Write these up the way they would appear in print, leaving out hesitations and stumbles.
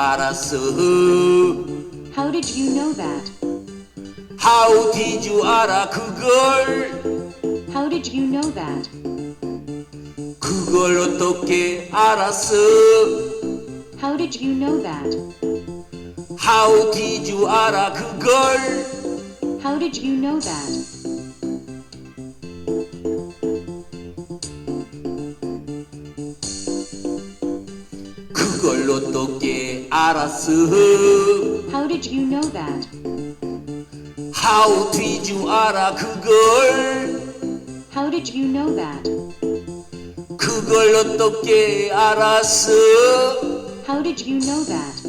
알았어? How did you know that? How did you 알아 그걸? How did you know that? 그걸 어떻게 알았어? How did you know that? How did you 알아 그걸? How did you know that? 그걸 어떻게 알았어? How did you know that? How did you 알아 그걸? How did you know that? 그걸 어떻게 알았어? How did you know that?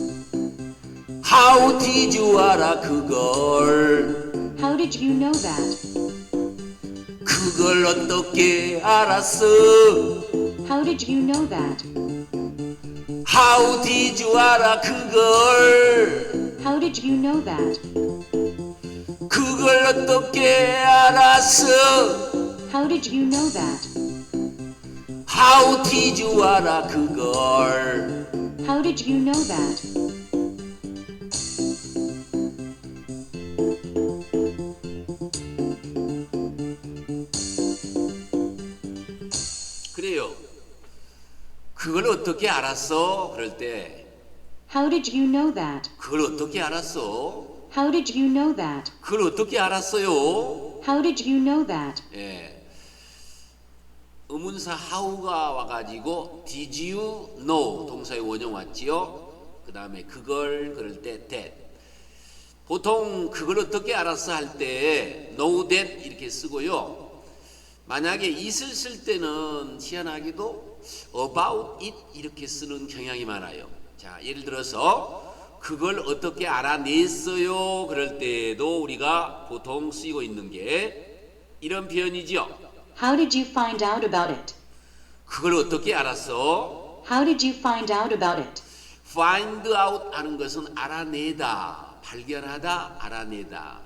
How did you 알아 그걸? How did you know that? 그걸 어떻게 알았어? How did you know that? How did you 알아 그걸? How did you know that? 그걸 어떻게 알았어? How did you know that? How did you 알아 그걸? How did you know that? 그래요. 그걸 어떻게 알았어? 그럴 때 How did you know that? 그걸 어떻게 알았어? How did you know that? 그걸 어떻게 알았어요? How did you know that? 예. 의문사 how가 와가지고 did you know 동사의 원형 왔지요. 그 다음에 그걸 그럴 때 that. 보통 그걸 어떻게 알았어 할 때 know that 이렇게 쓰고요. 만약에 it을 쓸 때는 희한하게도 about it 이렇게 쓰는 경향이 많아요. 자, 예를 들어서 그걸 어떻게 알아냈어요? 그럴 때도 우리가 보통 쓰이고 있는 게 이런 표현이죠. How did you find out about it? 그걸 어떻게 알았어? How did you find out about it? find out 하는 것은 알아내다, 발견하다, 알아내다.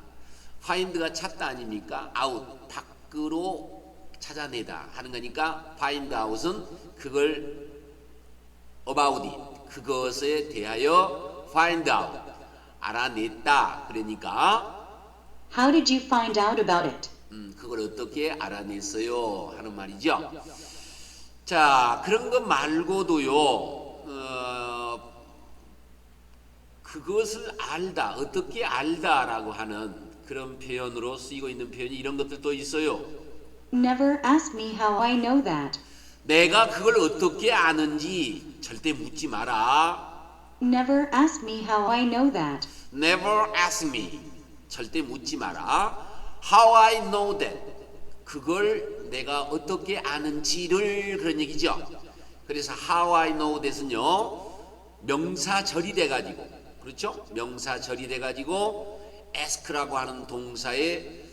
find가 찾다 아닙니까? out, 밖으로 찾아내다 하는 거니까 find out은 그걸 about it, 그것에 대하여 find out, 알아냈다. 그러니까 How did you find out about it? 그걸 어떻게 알아냈어요? 하는 말이죠. 자, 그런 것 말고도요. 그것을 알다, 어떻게 알다라고 하는 그런 표현으로 쓰이고 있는 표현이 이런 것들도 있어요. Never ask me how I know that. 내가 그걸 어떻게 아는지 절대 묻지 마라. Never ask me how I know that. Never ask me. 절대 묻지 마라. How I know that. 그걸 내가 어떻게 아는지를 그런 얘기죠. 그래서 how I know that은요. 명사절이 돼가지고 그렇죠? 명사절이 돼가지고 ask라고 하는 동사의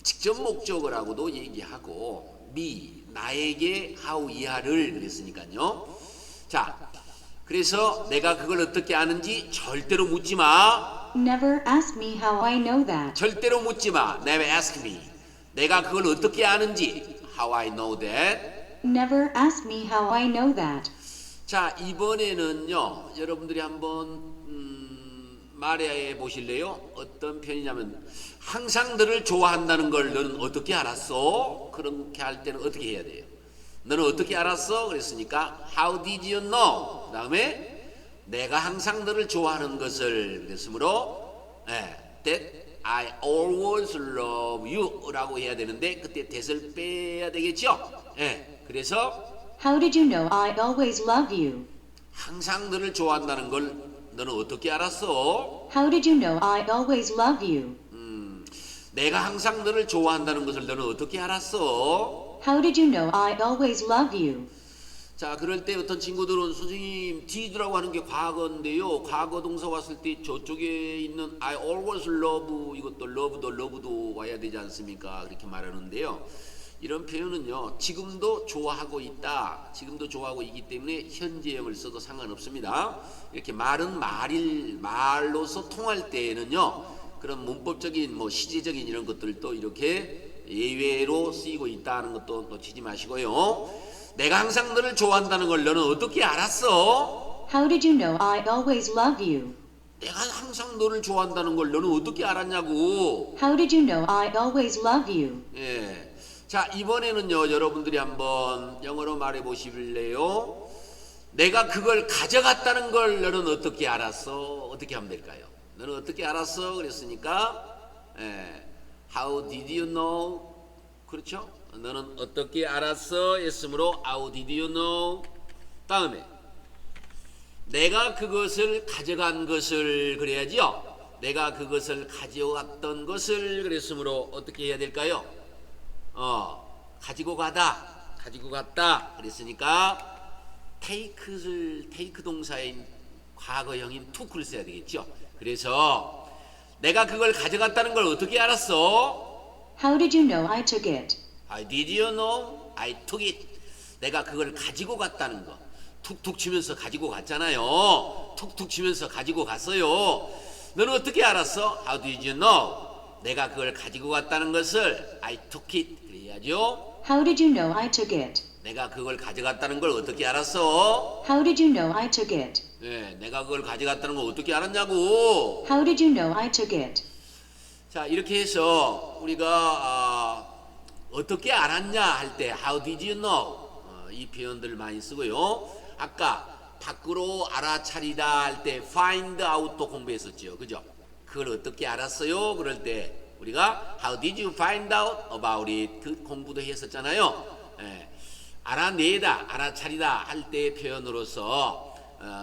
직접 목적을 하고도 얘기하고 me, 나에게 how 이하를 그랬으니까요. 자, 그래서 내가 그걸 어떻게 아는지 절대로 묻지 마. Never ask me how I know that. 절대로 묻지 마. Never ask me. 내가 그걸 어떻게 아는지 how I know that. Never ask me how I know that. 자, 이번에는요. 여러분들이 한번 말해 보실래요? 어떤 표현이냐면 항상 너를 좋아한다는 걸 너는 어떻게 알았어? 그렇게 할 때는 어떻게 해야 돼요? 너는 어떻게 알았어? 그랬으니까 How did you know? 그 다음에 내가 항상 너를 좋아하는 것을 그랬으므로 that I always love you 라고 해야 되는데 그때 that을 빼야 되겠죠? 그래서 How did you know I always love you? 항상 너를 좋아한다는 걸 너는 어떻게 알았어? How did you know I always love you? 내가 항상 너를 좋아한다는 것을 너는 어떻게 알았어? How did you know I always love you? 자, 그럴 때 어떤 친구들은 선생님 did라고 하는 게 과거인데요. 과거 동사 왔을 때 저쪽에 있는 I always love 이것도 love도 와야 되지 않습니까? 그렇게 말하는데요. 이런 표현은요. 지금도 좋아하고 있다. 지금도 좋아하고 있기 때문에 현재형을 써도 상관없습니다. 이렇게 말은 말로서 통할 때에는요. 그런 문법적인 시제적인 이런 것들도 이렇게 예외로 쓰이고 있다는 것도 놓치지 마시고요. 내가 항상 너를 좋아한다는 걸 너는 어떻게 알았어? How did you know I always love you? 내가 항상 너를 좋아한다는 걸 너는 어떻게 알았냐고. How did you know I always love you? 예. 자, 이번에는요, 여러분들이 한번 영어로 말해 보실래요? 내가 그걸 가져갔다는 걸 너는 어떻게 알았어? 어떻게 하면 될까요? 너는 어떻게 알았어? 그랬으니까, How did you know? 그렇죠? 너는 어떻게 알았어? 했으므로 How did you know? 다음에 내가 그것을 가져간 것을 그래야지요. 내가 그것을 가져갔던 것을 그랬으므로 어떻게 해야 될까요? 가지고 갔다 그랬으니까 take 동사인 과거형인 took를 써야 되겠죠. 그래서 내가 그걸 가져갔다는 걸 어떻게 알았어? How did you know I took it? How did you know? I took it. 내가 그걸 가지고 갔다는 거. 툭툭 치면서 가지고 갔잖아요. 툭툭 치면서 가지고 갔어요. 너는 어떻게 알았어? How did you know? 내가 그걸 가지고 갔다는 것을 I took it. 그래야죠. How did you know I took it? 내가 그걸 가져갔다는 걸 어떻게 알았어? How did you know I took it? 네, 내가 그걸 가져갔다는 걸 어떻게 알았냐고. How did you know I took it? 자, 이렇게 해서 우리가 어떻게 알았냐 할 때 How did you know? 이 표현들 많이 쓰고요. 아까 밖으로 알아차리다 할 때 find out도 공부했었죠. 그죠? 그걸 어떻게 알았어요? 그럴 때 우리가 How did you find out about it? 그 공부도 했었잖아요. 알아내다, 알아차리다 할 때의 표현으로서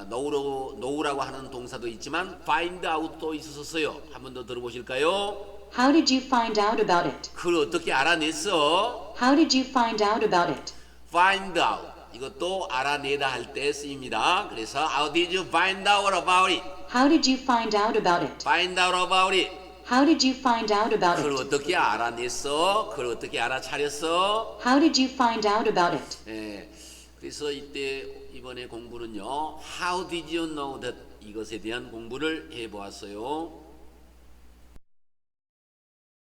know라고 하는 동사도 있지만 find out도 있었어요. 한 번 더 들어보실까요? How did you find out about it? 그걸 어떻게 알아냈어? How did you find out about it? find out 이것도 알아내다 할 때 쓰입니다. 그래서 How did you find out about it? How did you find out about it? find out about it. How did you find out about 그걸 it? 어떻게 알아냈어? 그걸 어떻게 알아차렸어? How did you find out about it? 그래서 이번에 공부는요. How did you know that? 이것에 대한 공부를 해보았어요.